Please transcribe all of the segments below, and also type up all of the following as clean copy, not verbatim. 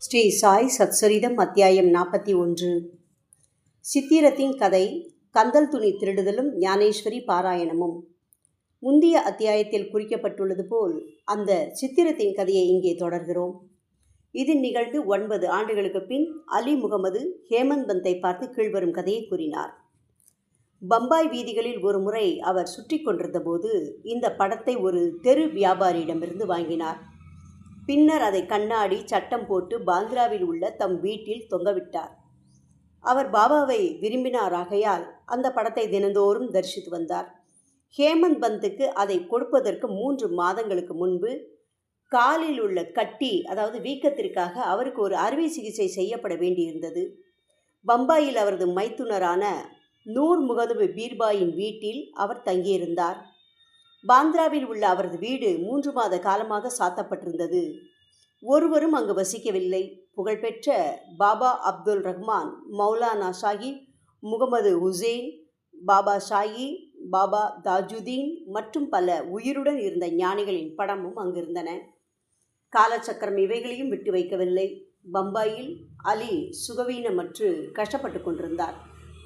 ஸ்ரீ சாய் சத்சரிதம் அத்தியாயம் 41. சித்திரத்தின் கதை கந்தல் துணி திருடுதலும் ஞானேஸ்வரி பாராயணமும். முந்தைய அத்தியாயத்தில் குறிக்கப்பட்டுள்ளது போல் அந்த சித்திரத்தின் கதையை இங்கே தொடர்கிறோம். இது நிகழ்ந்து 9 ஆண்டுகளுக்கு பின் அலி முகமது ஹேமந்த் பந்தை பார்த்து கீழ்வரும் கதையை கூறினார். பம்பாய் வீதிகளில் ஒரு முறை அவர் சுற்றி கொண்டிருந்த போது இந்த படத்தை ஒரு தெரு வியாபாரியிடமிருந்து வாங்கினார். பின்னர் அதை கண்ணாடி சட்டம் போட்டு பாந்திராவில் உள்ள தம் வீட்டில் தொங்கவிட்டார். அவர் பாபாவை விரும்பினாராகையால் அந்த படத்தை தினந்தோறும் தரிசித்து வந்தார். ஹேமந்த் பந்துக்கு அதை கொடுப்பதற்கு 3 மாதங்களுக்கு முன்பு காலில் உள்ள கட்டி, அதாவது வீக்கத்திற்காக அவருக்கு ஒரு அறுவை சிகிச்சை செய்யப்பட வேண்டியிருந்தது. பம்பாயில் அவரது மைத்துனரான நூர் முகமது பீர்பாயின் வீட்டில் அவர் தங்கியிருந்தார். பாந்திராவில் உள்ள அவரது வீடு 3 மாத காலமாக சாத்தப்பட்டிருந்தது. ஒருவரும் அங்கு வசிக்கவில்லை. புகழ்பெற்ற பாபா அப்துல் ரஹ்மான், மௌலானா சாஹிப், முகமது ஹுசேன், பாபா ஷாயி, பாபா தாஜுதீன் மற்றும் பல உயிருடன் இருந்த ஞானிகளின் படமும் அங்கிருந்தன. காலச்சக்கரம் இவைகளையும் விட்டு வைக்கவில்லை. பம்பாயில் அலி சுகவீனமற்று கஷ்டப்பட்டு கொண்டிருந்தார்.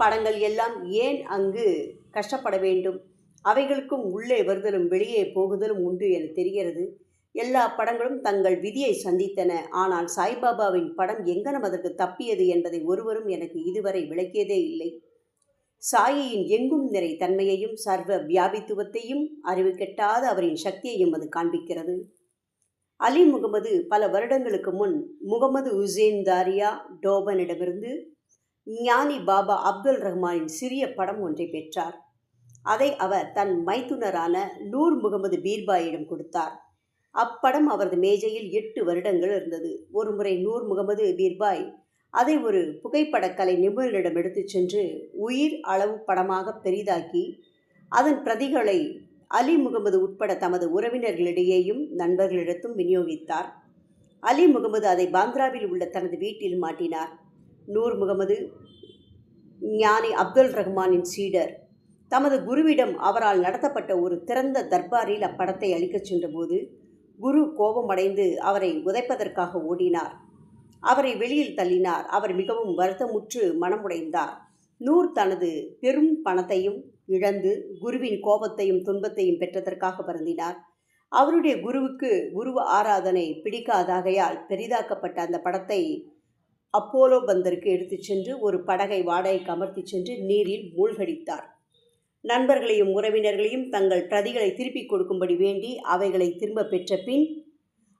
படங்கள் எல்லாம் ஏன் அங்கு கஷ்டப்பட வேண்டும்? அவைகளுக்கும் உள்ளே வருதலும் வெளியே போகுதலும் உண்டு என தெரிகிறது. எல்லா படங்களும் தங்கள் விதியை சந்தித்தன. ஆனால் சாய்பாபாவின் படம் எங்கனம் அதற்கு தப்பியது என்பதை ஒருவரும் எனக்கு இதுவரை விளக்கியதே இல்லை. சாயியின் எங்கும் நிறை தன்மையையும் சர்வ வியாபித்துவத்தையும் அறிவு கெட்டாத அவரின் சக்தியையும் அது காண்பிக்கிறது. அலி முகமது பல வருடங்களுக்கு முன் முகமது ஹுசேன் தாரியா டோபனிடமிருந்து ஞானி பாபா அப்துல் ரஹ்மானின் சிறிய படம் ஒன்றை பெற்றார். அதை அவர் தன் மைத்துனரான நூர் முகமது பீர்பாயிடம் கொடுத்தார். அப்படம் அவரது மேஜையில் 8 வருடங்கள் இருந்தது. ஒருமுறை நூர் முகமது பீர்பாய் அதை ஒரு புகைப்படக்கலை நிபுணரிடம் எடுத்துச் சென்று உயிர் அளவு படமாக பெரிதாக்கி அதன் பிரதிகளை அலி முகமது உட்பட தமது உறவினர்களிடையேயும் நண்பர்களிடத்தும் விநியோகித்தார். அலி முகமது அதை பாந்திராவில் உள்ள தனது வீட்டில் மாட்டினார். நூர் முகமது ஞானி அப்துல் ரஹ்மானின் சீடர். தமது குருவிடம் அவரால் நடத்தப்பட்ட ஒரு திறந்த தர்பாரில் அப்படத்தை அளிக்கச் சென்றபோது குரு கோபமடைந்து அவரை உதைப்பதற்காக ஓடினார். அவரை வெளியில் தள்ளினார். அவர் மிகவும் வருத்தமுற்று மனமுடைந்தார். நூர் தனது பெரும் பணத்தையும் இழந்து குருவின் கோபத்தையும் துன்பத்தையும் பெற்றதற்காக வருந்தினார். அவருடைய குருவுக்கு உருவ ஆராதனை பிடிக்காதாகையால் பெரிதாக்கப்பட்ட அந்த படத்தை அப்போலோ பந்தருக்கு எடுத்துச் சென்று ஒரு படகை வாடகைக்கு அமர்த்தி சென்று நீரில் மூழ்கடித்தார். நண்பர்களையும் உறவினர்களையும் தங்கள் பிரதிகளை திருப்பிக் கொடுக்கும்படி வேண்டி அவைகளை திரும்ப பெற்ற பின்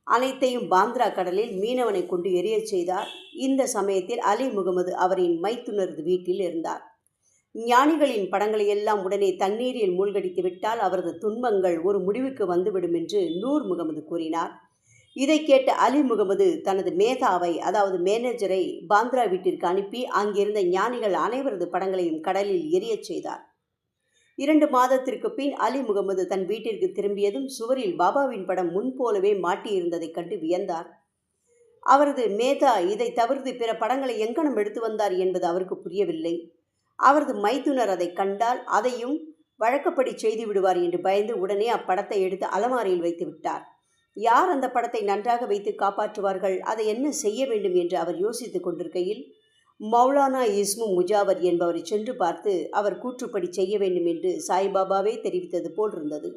அனைத்தையும் பாந்திரா கடலில் மீனவனை கொண்டு எரியச் செய்தார். இந்த சமயத்தில் அலி முகமது அவரின் மைத்துனரது வீட்டில் இருந்தார். ஞானிகளின் படங்களை எல்லாம் உடனே தண்ணீரில் மூழ்கடித்து விட்டால் அவரது துன்பங்கள் ஒரு முடிவுக்கு வந்துவிடும் என்று நூர் முகமது கூறினார். இதை கேட்ட அலி முகமது தனது மேதாவை, அதாவது மேனேஜரை பாந்திரா வீட்டிற்கு அனுப்பி அங்கிருந்த ஞானிகள் அனைவரது படங்களையும் கடலில் எரியச் செய்தார். 2 மாதத்திற்கு பின் அலி முகமது தன் வீட்டிற்கு திரும்பியதும் சுவரில் பாபாவின் படம் முன்போலவே மாட்டியிருந்ததைக் கண்டு வியந்தார். அவரது மேதா இதை தவிர்த்து பிற படங்களை எங்கனம் எடுத்து வந்தார் என்பது அவருக்கு புரியவில்லை. அவரது மைத்துனர் அதை கண்டால் அதையும் வழக்கப்படி செய்து விடுவார் என்று பயந்து உடனே அப்படத்தை எடுத்து அலமாரியில் வைத்து விட்டார். யார் அந்த படத்தை நன்றாக வைத்து காப்பாற்றுவார்கள்? அதை என்ன செய்ய வேண்டும் என்று அவர் யோசித்துக் கொண்டிருக்கையில் மௌலானா இஸ்மு முஜாவர் என்பவரை சென்று பார்த்து அவர் கூற்றுப்படி செய்ய வேண்டும் என்று சாய்பாபாவே தெரிவித்தது போல் இருந்தது.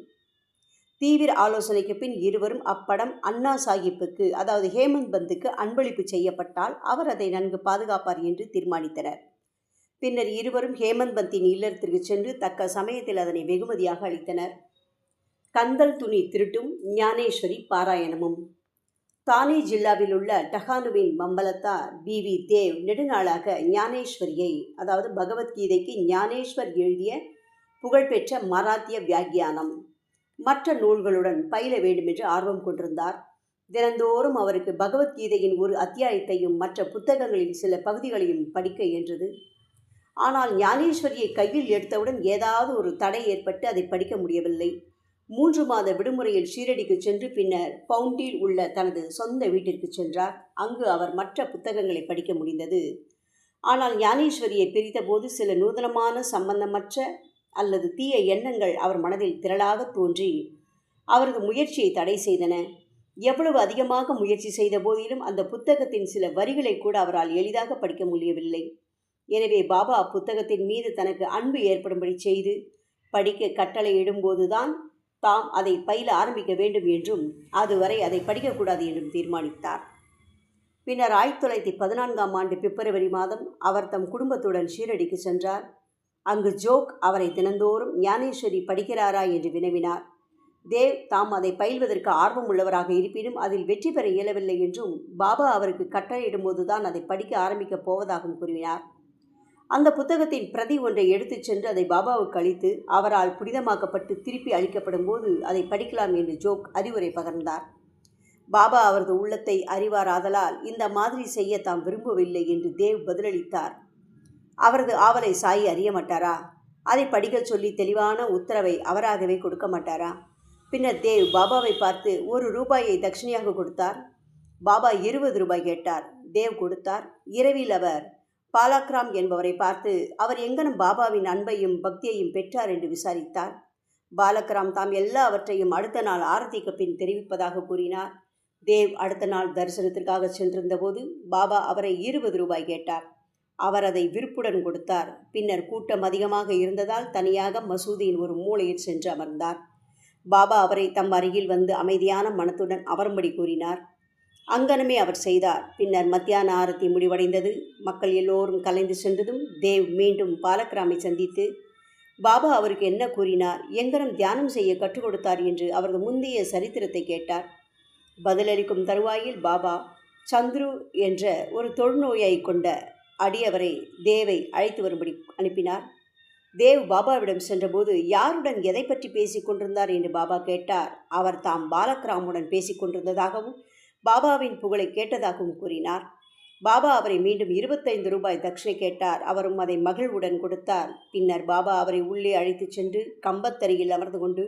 தீவிர ஆலோசனைக்கு பின் இருவரும் அப்படம் அண்ணா சாஹிப்புக்கு, அதாவது ஹேமந்த் பந்துக்கு அன்பளிப்பு செய்யப்பட்டால் அவர் அதை நன்கு பாதுகாப்பார் என்று தீர்மானித்தனர். பின்னர் இருவரும் ஹேமந்த் பந்தின் இல்லத்திற்கு சென்று தக்க சமயத்தில் அதனை வெகுமதியாக அளித்தனர். கந்தல் துணி திருட்டும் ஞானேஸ்வரி பாராயணமும். தானே ஜில்லாவில் உள்ள டஹானுவின் மம்பலத்தா பிவி தேவ் நெடுநாளாக ஞானேஸ்வரியை, அதாவது பகவத்கீதைக்கு ஞானேஸ்வர் எழுதிய புகழ்பெற்ற மராத்திய வியாக்கியானம் மற்ற நூல்களுடன் பயில வேண்டுமென்று ஆர்வம் கொண்டிருந்தார். தினந்தோறும் அவருக்கு பகவத்கீதையின் ஒரு அத்தியாயத்தையும் மற்ற புத்தகங்களின் சில பகுதிகளையும் படிக்க இயன்றது. ஆனால் ஞானேஸ்வரியை கையில் எடுத்தவுடன் ஏதாவது ஒரு தடை ஏற்பட்டு அதை படிக்க முடியவில்லை. 3 மாத விடுமுறையில் ஷீரடிக்கு சென்று பின்னர் பவுண்டில் உள்ள தனது சொந்த வீட்டிற்கு சென்றார். அங்கு அவர் மற்ற புத்தகங்களை படிக்க முடிந்தது. ஆனால் ஞானேஸ்வரியை பிரித்தபோது சில நூதனமான சம்பந்தமற்ற அல்லது தீய எண்ணங்கள் அவர் மனதில் திரளாக தோன்றி அவரது முயற்சியை தடை செய்தன. எவ்வளவு அதிகமாக முயற்சி செய்த போதிலும் அந்த புத்தகத்தின் சில வரிகளை கூட அவரால் எளிதாக படிக்க முடியவில்லை. எனவே பாபா அப்புத்தகத்தின் மீது தனக்கு அன்பு ஏற்படும்படி செய்து படிக்க கட்டளையிடும்போதுதான் தாம் அதை பயில ஆரம்பிக்க வேண்டும் என்றும் அதுவரை அதை படிக்கக்கூடாது என்றும் தீர்மானித்தார். பின்னர் 1914ஆம் ஆண்டு பிப்ரவரி மாதம் அவர் தம் குடும்பத்துடன் ஷீரடிக்கு சென்றார். அங்கு ஜோக் அவரை தினந்தோறும் ஞானேஸ்வரி படிக்கிறாரா என்று வினவினார். தேவ் தாம் அதை பயில்வதற்கு ஆர்வம் உள்ளவராக இருப்பினும் அதில் வெற்றி பெற இயலவில்லை என்றும் பாபா அவருக்கு கட்டளையிடும்போதுதான் அதை படிக்க ஆரம்பிக்கப் போவதாகவும் கூறினார். அந்த புத்தகத்தின் பிரதி ஒன்றை எடுத்துச் சென்று அதை பாபாவுக்கு அளித்து அவரால் புனிதமாக்கப்பட்டு திருப்பி அளிக்கப்படும் போது அதை படிக்கலாம் என்று ஜோக் அறிவுரை பகர்ந்தார். பாபா அவரது உள்ளத்தை அறிவாராதலால் இந்த மாதிரி செய்ய தாம் விரும்பவில்லை என்று தேவ் பதிலளித்தார். அவரது ஆவலை சாயி அறிய மாட்டாரா? அதை படிக்கச் சொல்லி தெளிவான உத்தரவை அவராகவே கொடுக்க மாட்டாரா? பின்னர் தேவ் பாபாவை பார்த்து 1 ரூபாயை தட்சிணையாக கொடுத்தார். பாபா 20 ரூபாய் கேட்டார். தேவ் கொடுத்தார். இரவில் அவர் பாலாக்ராம் என்பவரை பார்த்து அவர் எங்கனம் பாபாவின் அன்பையும் பக்தியையும் பெற்றார் என்று விசாரித்தார். பாலக்ராம் தாம் எல்லாவற்றையும் அடுத்த நாள் ஆரத்திக்கு பின் தெரிவிப்பதாக கூறினார். தேவ் அடுத்த நாள் தரிசனத்திற்காக சென்றிருந்த போது பாபா அவரை 20 ரூபாய் கேட்டார். அவர் அதை விருப்புடன் கொடுத்தார். பின்னர் கூட்டம் அதிகமாக இருந்ததால் தனியாக மசூதியின் ஒரு மூலையில் சென்று அமர்ந்தார். பாபா அவரை தம் அருகில் வந்து அமைதியான மனத்துடன் அமரும்படி கூறினார். அங்கனமே அவர் செய்தார். பின்னர் மத்தியான ஆரத்தி முடிவடைந்தது. மக்கள் எல்லோரும் கலைந்து சென்றதும் தேவ் மீண்டும் பாலக்ராமை சந்தித்து பாபா அவருக்கு என்ன கூறினார், எங்கனம் தியானம் செய்ய கற்றுக் கொடுத்தார் என்று அவரது முந்தைய சரித்திரத்தை கேட்டார். பதிலளிக்கும் தருவாயில் பாபா சந்துரு என்ற ஒரு தொழுநோயை கொண்ட அடியவரை தேவை அழைத்து வரும்படி அனுப்பினார். தேவ் பாபாவிடம் சென்றபோது யாருடன் எதை பற்றி பேசிக் கொண்டிருந்தார் என்று பாபா கேட்டார். அவர் தாம் பாலக்ராமுடன் பேசிக் கொண்டிருந்ததாகவும் பாபாவின் புகழை கேட்டதாகவும் கூறினார். பாபா அவரை மீண்டும் 25 ரூபாய் தட்சிணை கேட்டார். அவரும் அதை மகிழ்வுடன் கொடுத்தார். பின்னர் பாபா அவரை உள்ளே அழைத்துச் சென்று கம்பத்தருகில் அமர்ந்து கொண்டு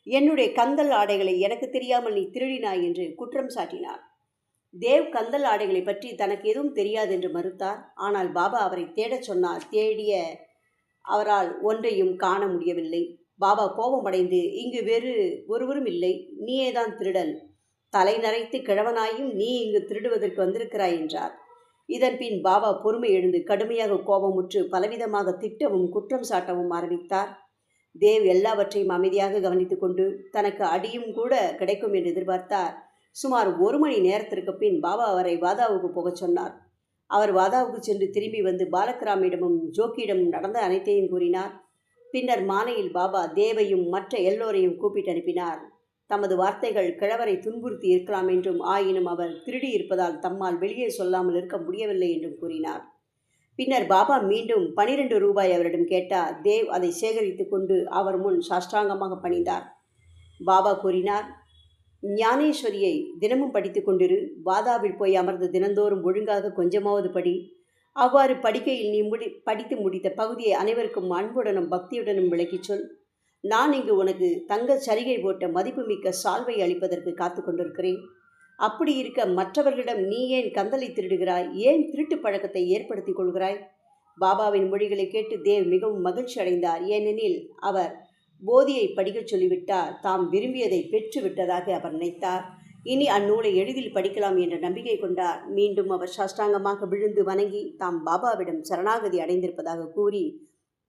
என்னுடைய கந்தல் ஆடைகளை எனக்கு தெரியாமல் நீ திருடினாய் என்று குற்றம் சாட்டினார். தேவ் கந்தல் ஆடைகளை பற்றி தனக்கு எதுவும் தெரியாது என்று மறுத்தார். ஆனால் பாபா அவரை தேடச் சொன்னார். தேடிய அவரால் ஒன்றையும் காண முடியவில்லை. பாபா கோபமடைந்து இங்கு வேறு ஒருவரும் இல்லை, நீயேதான் திருடன், தலை நரைத்து கிழவனாயும் நீ இங்கு திருடுவதற்கு வந்திருக்கிறாய் என்றார். இதன் பின் பாபா பொறுமை எழுந்து கடுமையாக கோபமுற்று பலவிதமாக திட்டவும் குற்றம் சாட்டவும் ஆரம்பித்தார். தேவ் எல்லாவற்றையும் அமைதியாக கவனித்து கொண்டு தனக்கு அடியும் கூட கிடைக்கும் என்று எதிர்பார்த்தார். சுமார் 1 மணி நேரத்திற்கு பின் பாபா அவரை வாதாவுக்கு போகச் சொன்னார். அவர் வாதாவுக்கு சென்று திரும்பி வந்து பாலக்ராமிடமும் ஜோக்கியிடமும் நடந்த அனைத்தையும் கூறினார். பின்னர் மாலையில் பாபா தேவையும் மற்ற எல்லோரையும் கூப்பிட்டு அனுப்பினார். தமது வார்த்தைகள் கிழவரை துன்புறுத்தி இருக்கலாம் என்றும் ஆயினும் அவர் திருடி இருப்பதால் தம்மால் வெளியே சொல்லாமல் இருக்க முடியவில்லை என்றும் கூறினார். பின்னர் பாபா மீண்டும் 12 ரூபாய் அவரிடம் கேட்டார். தேவ் அதை சேகரித்து கொண்டு அவர் முன் சாஷ்டாங்கமாக பணிந்தார். பாபா கூறினார், ஞானேஸ்வரியை தினமும் படித்து கொண்டிரு. வாதாவில் போய் அமர்ந்து தினந்தோறும் ஒழுங்காக கொஞ்சமாவது படி. அவ்வாறு படிக்கையில் நீ படித்து முடித்த பகுதியை அனைவருக்கும் அன்புடனும் பக்தியுடனும் விளக்கிச் சொல். நான் இங்கு உனக்கு தங்கச் சரிகை போட்ட மதிப்புமிக்க சால்வை அளிப்பதற்கு காத்து கொண்டிருக்கிறேன். அப்படி இருக்க மற்றவர்களிடம் நீ ஏன் கந்தலை திருடுகிறாய்? ஏன் திருட்டு பழக்கத்தை ஏற்படுத்திக் கொள்கிறாய்? பாபாவின் மொழிகளை கேட்டு தேவ் மிகவும் மகிழ்ச்சி அடைந்தார். ஏனெனில் அவர் போதியை படிக்கச் சொல்லிவிட்டார். தாம் விரும்பியதை பெற்று விட்டதாக அவர் நினைத்தார். இனி அந்நூலை எளிதில் படிக்கலாம் என்ற நம்பிக்கை கொண்டார். மீண்டும் அவர் சாஷ்டாங்கமாக விழுந்து வணங்கி தாம் பாபாவிடம் சரணாகதி அடைந்திருப்பதாக கூறி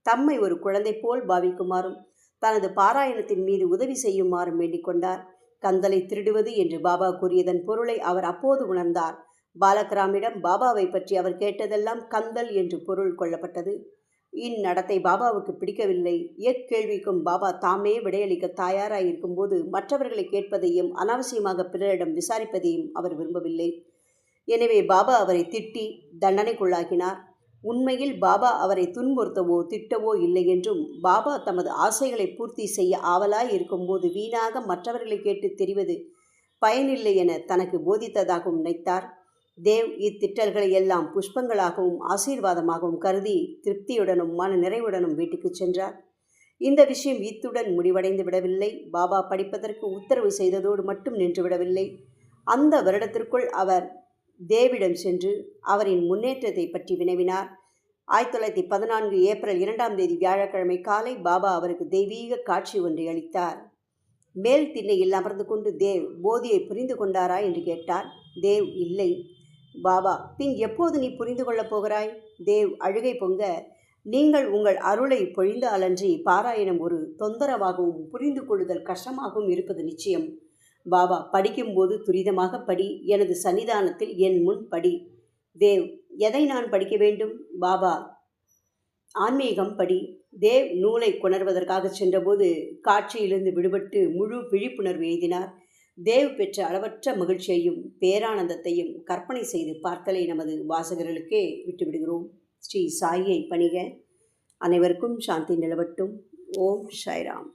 தம்மை ஒரு குழந்தை போல் பாவிக்குமாறும் தனது பாராயணத்தின் மீது உதவி செய்யுமாறும் வேண்டிக் கொண்டார். கந்தலை திருடுவது என்று பாபா கூறியதன் பொருளை அவர் அப்போது உணர்ந்தார். பாலக்ராமிடம் பாபாவை பற்றி அவர் கேட்டதெல்லாம் கந்தல் என்று பொருள் கொள்ளப்பட்டது. இந்நடத்தை பாபாவுக்கு பிடிக்கவில்லை. எக்கேள்விக்கும் பாபா தாமே விடையளிக்க தயாராயிருக்கும் போது மற்றவர்களை கேட்பதையும் அனாவசியமாக பிறரிடம் விசாரிப்பதையும் அவர் விரும்பவில்லை. எனவே பாபா அவரை திட்டி தண்டனைக்குள்ளாக்கினார். உண்மையில் பாபா அவரை துன்புறுத்தவோ திட்டவோ இல்லை என்றும் பாபா தமது ஆசைகளை பூர்த்தி செய்ய ஆவலாய் இருக்கும்போது வீணாக மற்றவர்களை கேட்டு தெரிவது பயனில்லை என தனக்கு போதித்ததாகவும் நினைத்தார். தேவ் இத்திட்டல்களை எல்லாம் புஷ்பங்களாகவும் ஆசீர்வாதமாகவும் கருதி திருப்தியுடனும் மன நிறைவுடனும் வீட்டுக்கு சென்றார். இந்த விஷயம் இத்துடன் முடிவடைந்து விடவில்லை. பாபா படிப்பதற்கு உத்தரவு செய்ததோடு மட்டும் நின்றுவிடவில்லை. அந்த வருடத்திற்குள் அவர் தேவிடம் சென்று அவரின் முன்னேற்றத்தை பற்றி வினவினார். 1914 ஏப்ரல் 2ஆம் தேதி வியாழக்கிழமை காலை பாபா அவருக்கு தெய்வீக காட்சி ஒன்றை அளித்தார். மேல் திண்ணையில் அமர்ந்து கொண்டு தேவ் போதியை புரிந்து கொண்டாரா என்று கேட்டார். தேவ் இல்லை. பாபா, பின் எப்போது நீ புரிந்து கொள்ளப் போகிறாய்? தேவ் அழுகை பொங்க, நீங்கள் உங்கள் அருளை பொழிந்தாலன்றி பாராயணம் ஒரு தொந்தரவாகவும் புரிந்து கொள்ளுதல் கஷ்டமாகவும் இருப்பது நிச்சயம். பாபா, படிக்கும்போது துரிதமாக படி, எனது சன்னிதானத்தில் என் முன் படி. தேவ், எதை நான் படிக்க வேண்டும்? பாபா, ஆன்மீகம் படி. தேவ் நூலை கொணர்வதற்காக சென்றபோது காட்சியிலிருந்து விடுபட்டு முழு விழிப்புணர்வு எய்தினார். தேவ் பெற்ற அளவற்ற மகிழ்ச்சியையும் பேரானந்தத்தையும் கற்பனை செய்து பார்த்தலை நமது வாசகர்களுக்கே விட்டுவிடுகிறோம். ஸ்ரீ சாயியை பணிக. அனைவருக்கும் சாந்தி நிலவட்டும். ஓம் சாய்ராம்.